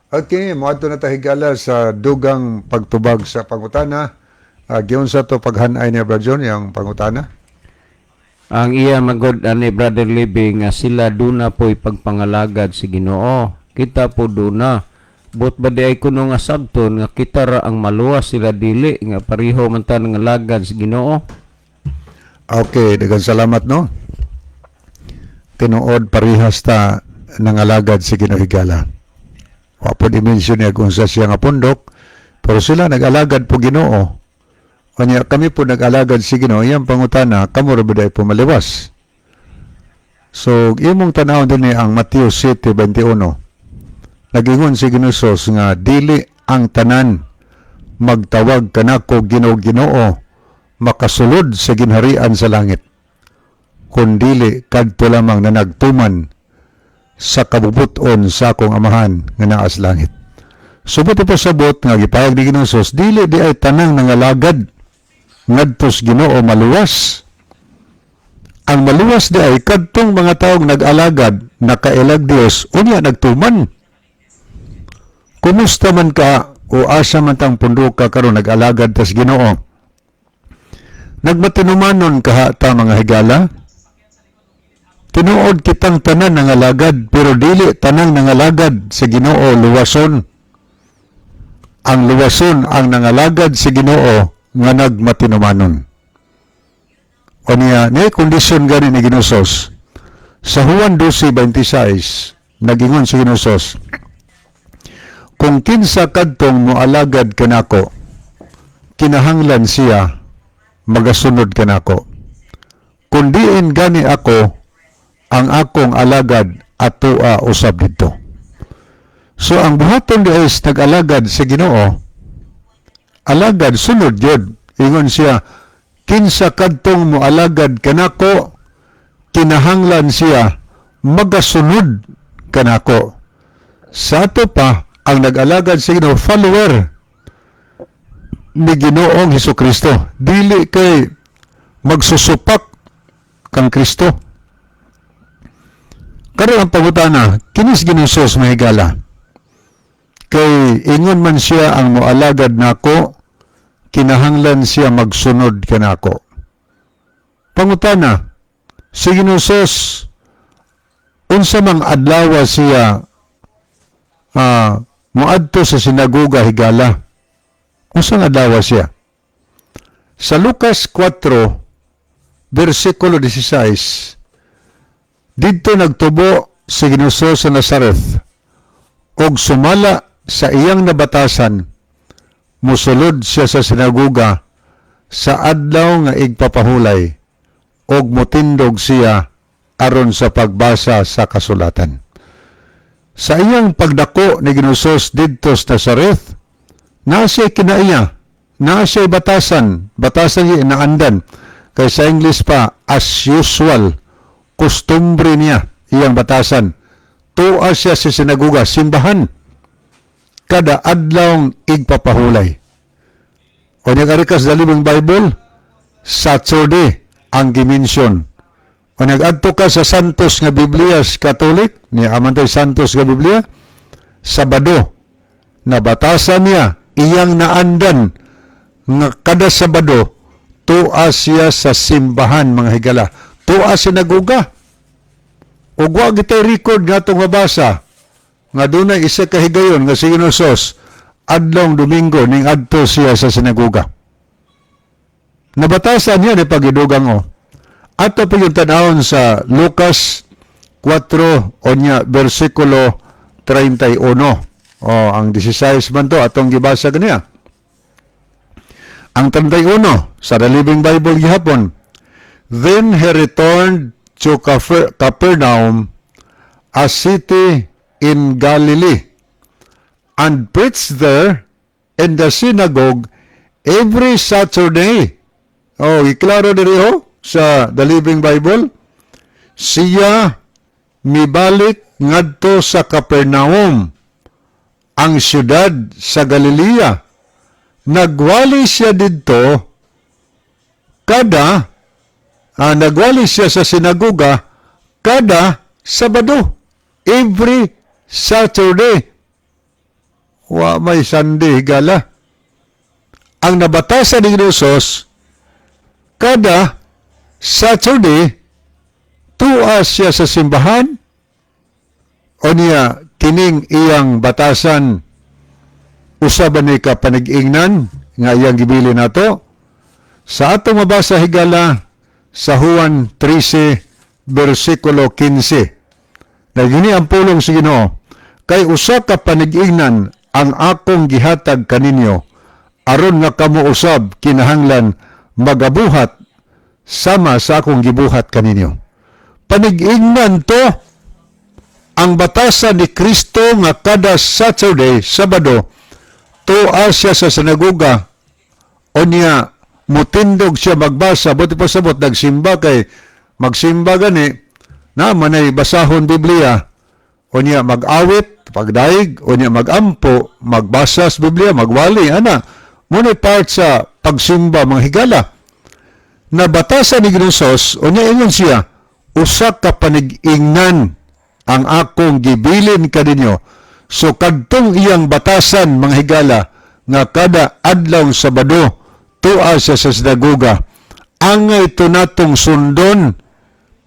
Okay, mo ato na tahigala sa dugang pagtubag sa pangutana. Giyon sa to paghanay niya Brad John yung pangutana. Ang iya magod ani Brother Libby nga sila duna po'y pagpangalagad si Ginoo. Kita po duna. But ba di ay kuno nga sabton nga kita ra ang maluwas sila dili nga pariho man ta nga lagad si Ginoo. Okay, daghang salamat no. Tinuod parihas ta nangalagad si Ginoo higala. Wa po dimensyon niya kung sa siya nga pundok, pero sila nag-alagad po Ginoo. Kanya kami po nag-alagad si Ginoo, iyang pangutana, kamo ra ba po maliwas? So, imong tanawon din ang Mateo 7:21. Nagingon si Ginoo nga dili ang tanan magtawag kanako Ginoo makasulod sa ginharian sa langit. Kundili kadto lamang na nagtuman sa kabubuton sa akong amahan nga naa sa langit. Subot po sabot nga gipayag ni Ginoo dili di ay tanang nangalagad ngadtos Ginoo maluwas. Ang maluwas di ay kadtong mga taong nag-alagad nakailag Dios unya nagtuman. Kumusta man ka o asa man tang pundo ka karon nag-alagad tas Ginoo? Nagmatinumanon ka ta mga higala? Tinuod kitang tanan nangalagad pero dili tanang nangalagad sa Ginoo luwason. Ang luwason ang nangalagad sa Ginoo nga nagmatinumanon. O niya kondisyon gani ni Ginoo sa Juan 12:26 nagingon si Ginoo kung kinsa kadtong moalagad kanako kinahanglan siya magasunod kanako. Kung diin gani ako ang akong alagad atua usab didto. So ang buhaton di is nag-alagad sa Ginoo. Alagad sunod yun. Ingon siya, kinsa kadtong moalagad kanako, kinahanglan siya magasunod kanako. Sa ato pa, ang nag-alagad sa Ginoo, follower ni Ginoong Hesukristo. Dili kay magsusupak kang Kristo. Karon ang pangutana, kinis Ginoo mahigala. Kay ingon man siya ang moalagad nako, kinahanglan siya magsunod kanako. Pangutana, si Ginoo unsa mang adlaw siya moadto sa sinagoga higala. Unsa nga adlaw siya? Sa Lucas 4 versikulo 16, didto nagtubo si Ginoo sa Nazareth og sumala sa iyang nabatasan, musulod siya sa sinagoga sa adlaw nga igpapahulay og motindog siya aron sa pagbasa sa kasulatan. Sa iyang pagdako ni Ginoo didto sa Nazareth, naa siya kinaiya, naa siya batasan niya inaandan, kay sa English pa, as usual, kustumbre niya, iyang batasan. Tuwa siya sa sinagoga, simbahan, kada adlawng igpapahulay. O niyang arikas dalibong Bible, Saturday ang gimensyon. O nag-adto ka sa Santos nga Biblia Katolik, ni Amantay Santos nga Biblia, Sabado, nabatasan niya, iyang naandan, nga kada Sabado, tuwa siya sa simbahan, mga higala. Tuwa siya naguga. O wag itay record nga itong mabasa, nga doon ay isa kahigayon, nga si Inosos, adlong Domingo, ning adto siya sa sinaguga. Nabatasan niya ni pagidugang o. Ato pa yung tanawon sa Lucas 4, onya, versikulo 31. O, ang 16 man to, atong gibasa kaniya. Ang 31, sa The Living Bible gihapon, Then he returned to Capernaum, a city in Galilee, and preached there in the synagogue every Saturday. Oh, iklaro diri sa The Living Bible, siya mibalik ngadto sa Capernaum, ang siyudad sa Galilea. Nagwali siya didto nagwali siya sa sinagoga kada Sabado, every Saturday. Wa may Sunday higala. Ang nabatasan ni Inosos, kada Saturday, tuwa siya sa simbahan, o niya, kining iyang batasan, usaban ni ka panag-ingnan, nga iyang gibili nato. Sa atong mabasa higala, sa Juan 13, versikulo 15. Na gini ang pulong sa Ginoo, kay usa ka panag-ingnan ang akong gihatag kaninyo, aron nga kamo usab kinahanglan magabuhat sama sa akong gibuhat kaninyo. Panig-ingnan to ang batasan ni Kristo nga kada Saturday, Sabado, tuwa siya sa sinagoga, o niya mutindog siya magbasa, buti pa sabot, nagsimba kay magsimba gani, na manay basahon Biblia, o niya mag-awit, pagdaig, o niya magampo, magbasa sa Biblia, magwali, ana, muna part sa pagsimba, mga higala. Nabatasan ni Ginsos, o niya ingon siya, usa ka panig-ingnan ang akong gibilin kaninyo. So kadtong iyang batasan, mga higala, nga kada adlaw Sabado, tuwa siya sa sinagoga. Angay to natong sundon,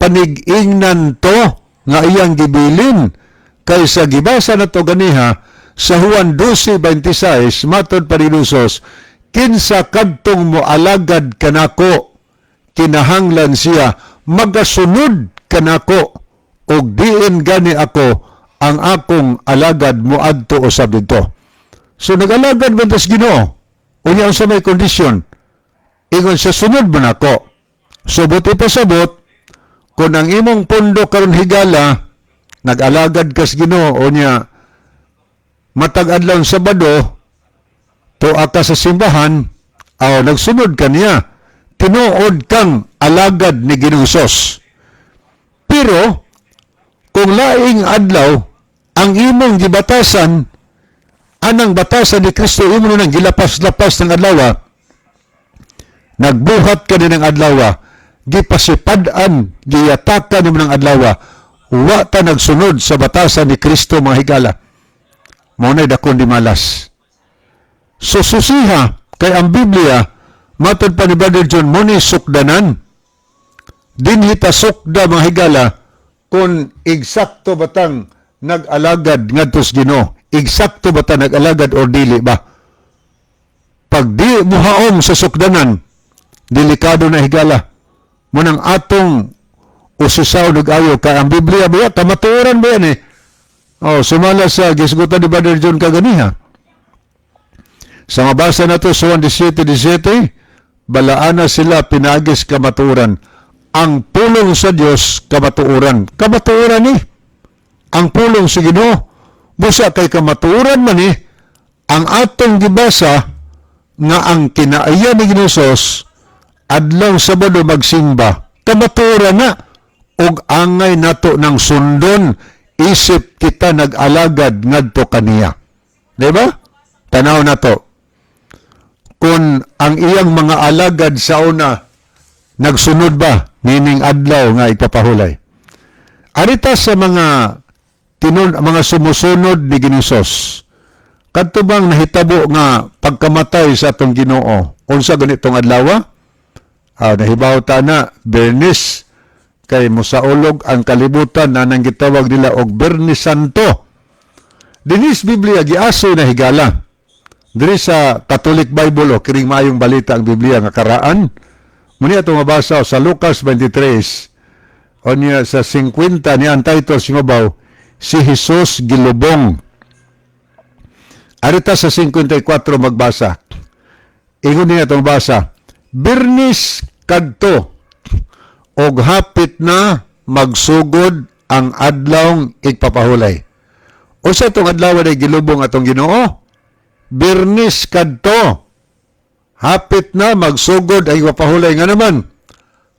panig-ingnan to nga iyang gibilin, kaysa gibasa na to ganiha sa Juan 12:26, matod pa ni Ginsos, kinsa kadtong moalagad kanako, kinahanglan siya magasunod kanako, og diin gani ako ang akong alagad moadto usab didto. So nag-alagad man tas Ginoo, unya sa may kondisyon, ingon sa sunod man ako. So buti pa sabot, kung ang imong pundo karon higala, nag-alagad kas Ginoo, unya matag adlaw Sabado, tuwa ka sa simbahan, nagsunod ka niya, tinuod kang alagad ni Ginoo. Pero kung laing adlaw ang imong gibatasan, anang batasan ni Kristo imo nang gilapas-lapas ng adlaw, nagbuhat ka din ng adlaw, gipasipadan, giyatakan mo ng adlaw, wa ta nagsunod sa batasan ni Kristo, mga higala. Maunay dakon di malas. So susiha kay ang Biblia, matod pa ni Brother John, muni sukdanan. Dinhita sukda, mga higala, kung eksakto batang nag-alagad ngadto sa Ginoo, eksakto batang nag-alagad or dili ba? Pag di muhaom sa sukdanan, delikado na higala. Munang atong ususaw nag-ayo ka ang Biblia ba? Kamatuoran ba yan eh? Sumala sa gisgutan ni Brother John kaganiha. Sa mabasa na to sa 17:17, balaan na sila pinagis kamatuoran. Ang pulong sa Dios kamatuoran. Kamatuoran ang pulong sa Ginoo. Busa kay kamatuoran man ang atong gibasa nga ang kinaiya ni Ginoo adlaw Sabado magsimba. Kamatuoran na og angay nato ng sundon isip kita nag-alagad ngadto kaniya. Di ba? Tanaw na to. Kung ang iyang mga alagad sa una nagsunod ba, meaning adlaw nga ipapahulay. Arita sa mga mga sumusunod ni Ginisos, kadto bang nahitabo nga pagkamatay sa atong Ginoo, unsa ganitong adlaw? Nahibaw ta na, Bernis, kay musaulog ang kalibutan na nang gitawag nila og Bernis Santo. Dinis Biblia giaso na higala. Diri sa Catholic Bible o kiring maayong balita ang Biblia nga karaan. Muni ato mabasa sa Lucas 23 o niya sa 50 ni ang title singobaw, si Jesus gilubong. Arita sa 54 magbasa. Ingon niya itong basa, Bernis kadto og hapit na magsugod ang adlawng igpapahulay. O sa itong adlaw na gilubong atong Ginoo, Bernis kadto, hapit na magsugod ang igpapahulay nga naman.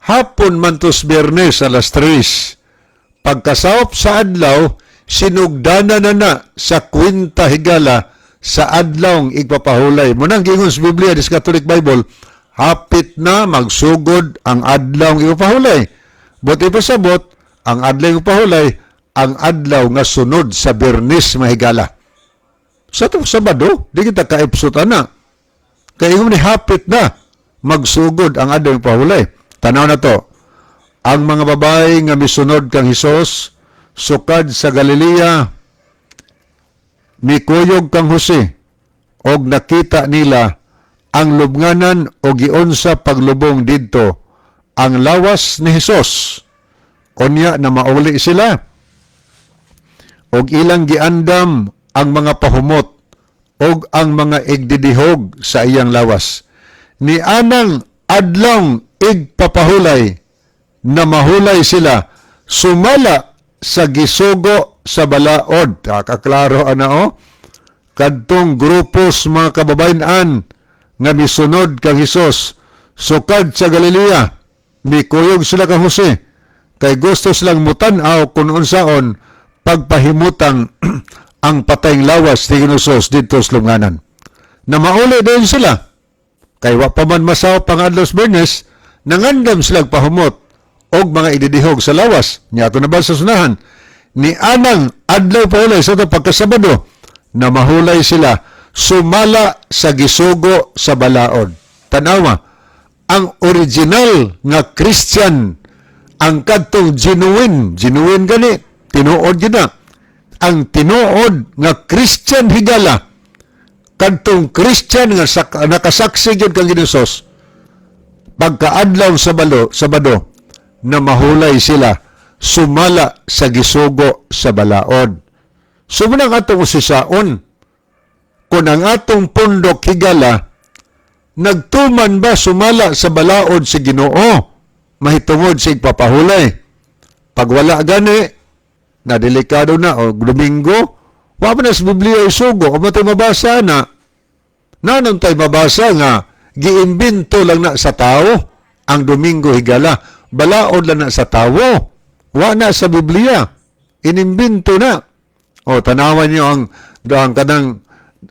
Hapon man tos Bernes alas 3. Pagkasawop sa adlaw, sinugdana na sa kwinta higala sa adlawng igpapahulay. Munang gingon sa Biblia, sa Catholic Bible, hapit na magsugod ang adlawng igpapahulay. Buti pa sabot, ang adlaw igpapahulay, ang adlaw nga sunod sa Bernes mahigala. Sa itong Sabado, di kita kaipsutan na. Kaya ingon ni hapit na magsugod ang adlaw igpapahulay. Tanaw na to, ang mga babae nga misunod kang Hesus, sukad sa Galilea, mikuyog kang Jose, og nakita nila ang lubnganan o giunsa paglubong didto ang lawas ni Hesus. Unya na mauli sila, og ilang giandam ang mga pahumot og ang mga igdidihog sa iyang lawas. Ni anang adlong igpapahulay na mahulay sila, sumala sa gisugo sa balaod. Kaklaro ana kadtong grupos mga kababayan nga misunod kang Hesus, sukad sa Galilea, mikuyog sila kang Jose, kay gusto silang mutan-aw kung unsaon pagpahimutang ang patayng lawas ni Hesus dito sa lubnganan. Na mauli din sila, kay wa pa man masaw pangadlos Bernes, nangandam silang pahumot og mga ididihog sa lawas. Niya ito na ba sa sunahan? Ni anang adlaw pahulay sa ito pagkasabado, na mahulay sila, sumala sa gisugo sa balaod. Tanawa, ang original nga Christian, ang kadtong genuine gani, tinuod gina. Ang tinuod nga Christian higala, kadtong Christian nga nakasaksi gyud kang Hesus, pagkaadlaw Sabado, na mahulay sila, sumala sa gisugo sa balaod. Sumunang atong usisaon, kung ang atong pundok higala, nagtuman ba sumala sa balaod si Ginoo, mahitungod sa igpapahulay? Pag wala gani, na delikado na, o Domingo, wa pa na sa Biblia isugo, o matay mabasa na, nanong tayo mabasa nga, giimbento lang na sa tao, ang Domingo higala, balaod lang na sa tao, wa na sa Biblia, inimbento na. O tanawan niyo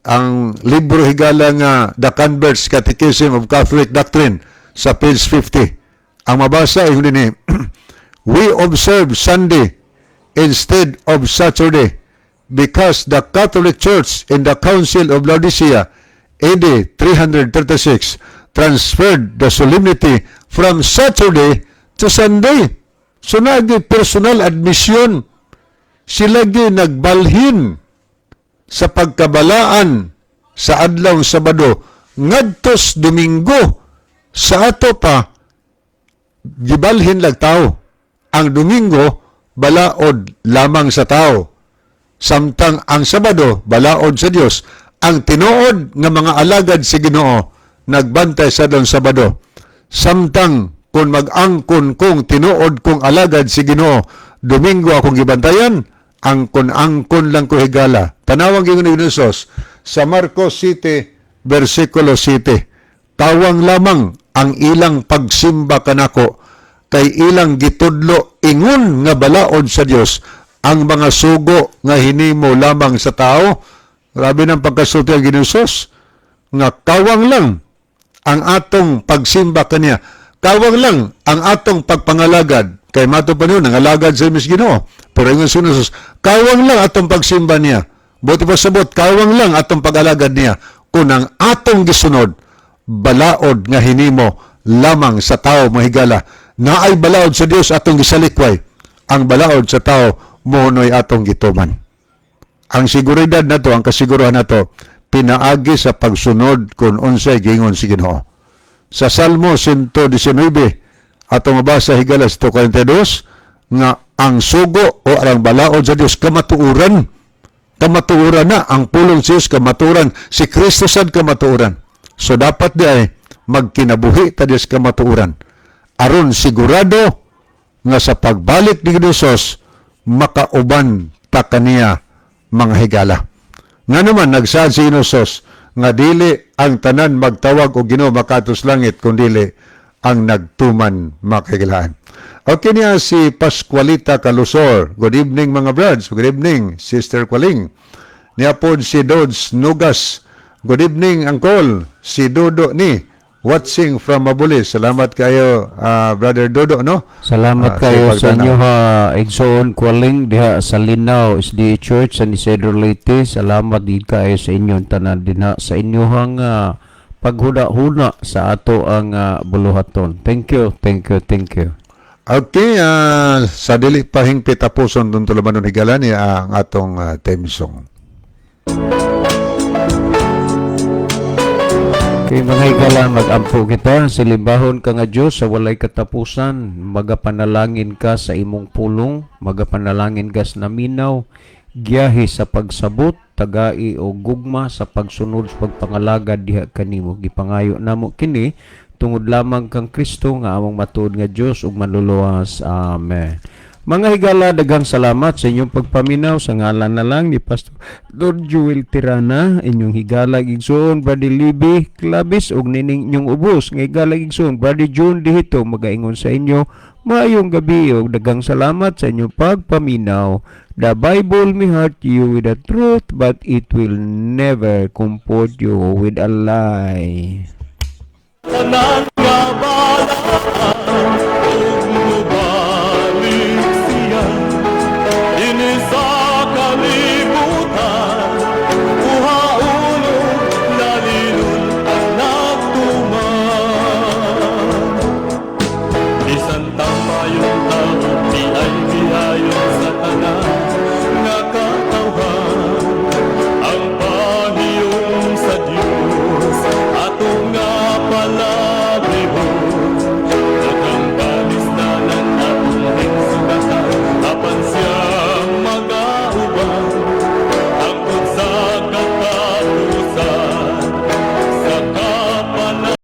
ang libro higala nga The Convert's Catechism of Catholic Doctrine sa page 50. Ang mabasa ay ni we observe Sunday instead of Saturday because the Catholic Church in the Council of Laodicea AD 336 transferred the solemnity from Saturday to Sunday. So nagi personal admission, sila nagbalhin sa pagkabalaan sa adlaw Sabado ngadtos Domingo. Sa ato pa gibalhin lang tao. Ang Domingo balaod lamang sa tao, samtang ang Sabado balaod sa Dios. Ang tinuod nga mga alagad si Ginoo nagbantay sa adlaw Sabado, samtang kung mag-angkon kong tinuod kong alagad si Ginoo, Domingo akong gibantayan, angkon-angkon lang ko higala. Tanawang gingon ni Hesus sa Marcos 7 versikulo 7, tawang lamang ang ilang pagsimba kanako, kay ilang gitudlo ingon nga balaod sa Dios ang mga sugo nga hinimo lamang sa tao. Grabe ng pagkasulti ang Hesus nga kawang lang ang atong pagsimba kaniya, kawang lang ang atong pagpangalagad. Kay mato pa niyo, nangalagad sa Miss Ginoo. Pero yung sinusos, kawang lang atong pagsimba niya. Buti pa sabot, kawang lang atong pag-alagad niya. Kung ang atong gisunod, balaod nga hinimo lamang sa tao mahigala. Na ay balaod sa Dios atong gisalikway. Ang balaod sa tao, mohonoy atong gituman. Ang seguridad na to, ang kasiguruhan na to, pinaagi sa pagsunod kung unsay gingon si Ginoo. Sa Salmo 119, atong mabasa higala sa 42, nga ang sugo o ang balaod sa Dios kamatuuran. Kamatuuran na ang pulong sa Dios, kamatuuran si Kristo sad kamatuuran. So dapat di ay magkinabuhi ta Dios kamatuuran. Aron sigurado nga sa pagbalik ni Dios makauban ta kaniya mga higala. Nga naman nagsaad si Inosos nga dili ang tanan magtawag o Ginoo makatos langit kundi ang nagtuman makahigalaan. Okay niya si Pascualita Calusor. Good evening mga brads. Good evening Sister Kwaling. Niya po si Dodds Nugas. Good evening Uncle. Si Dodo ni watching from Mabulis. Salamat kayo Brother Dodo no. Salamat kayo sa inyo ha, Igsoon Kwaling diha sa Linaw SDA Church sa Isidro Leyte. Salamat din kayo sa inyong tanan dinha sa inyohang paghuda-huna sa ato ang buluhaton. Thank you, thank you, thank you. Okay, sa dili pa hingpit tapuson dun tulaman higala ni ang atong theme song. Kay mga higala, mag-ampo kita, silibahon ka nga Diyos sa walay katapusan, magapanalangin ka sa imong pulong, magapanalangin ka sa naminaw, giyahi sa pagsabot, tagai o gugma sa pagsunod sa pagpangalagad diha kanimo. Gipangayo namo kini tungod lamang kang Kristo nga among matuod nga Dios ug manluluwas. Amen. Mga higala, daghang salamat sa inyong pagpaminaw sa ngalan na lang ni Pastor Lord Joel Tirana, inyong higala igsoon Brother Libby Clavis ug nining inyong ubos nga higala igsoon Brother John Dihito, magaingon sa inyo maayong gabi ug daghang salamat sa inyong pagpaminaw. The Bible may hurt you with the truth, but it will never comfort you with a lie. Tanan nga ba